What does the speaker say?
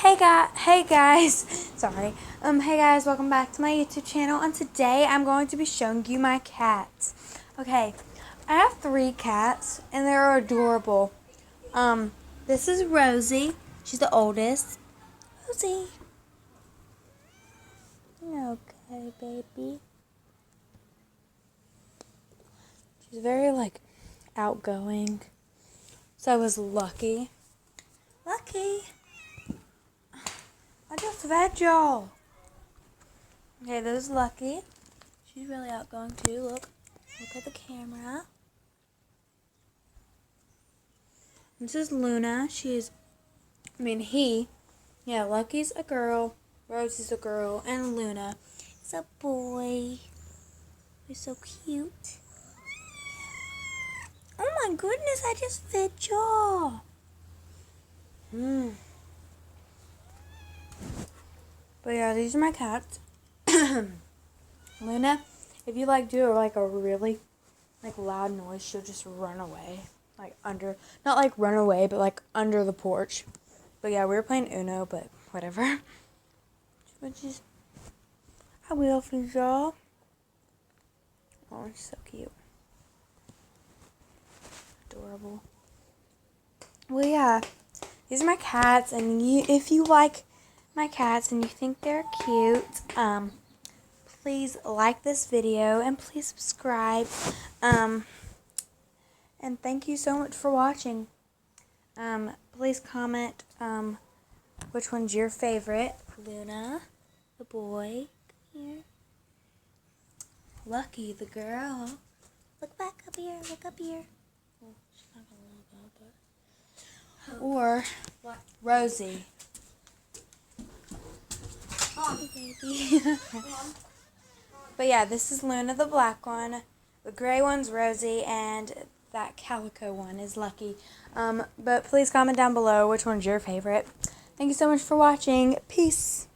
Hey guys, sorry. Hey guys, welcome back to my YouTube channel. And today I'm going to be showing you my cats. Okay, I have 3 cats, and they're adorable. This is Rosie. She's the oldest. Rosie, you okay, baby? She's very outgoing. So is Lucky. Lucky. I just fed y'all. Okay, there's Lucky. She's really outgoing too. Look at the camera. This is Luna. Lucky's a girl, Rosie's a girl, and Luna is a boy. They're so cute. Oh my goodness, I just fed y'all. But yeah, these are my cats. Luna, if you do a really loud noise, she'll just run away. Not run away, but under the porch. But yeah, we were playing Uno, but whatever. I will for y'all. Oh, it's so cute. Adorable. Well, yeah, these are my cats, and if you like my cats and you think they're cute, please like this video and please subscribe. And thank you so much for watching. Please comment which one's your favorite. Luna, the boy, come here. Lucky, the girl. Look back up here, look up here. Oh, she's not gonna look up, but... Or Rosie. Baby. But yeah, this is Luna, the black one. The gray one's Rosie, and that calico one is Lucky. But please comment down below which one's your favorite. Thank you so much for watching. Peace.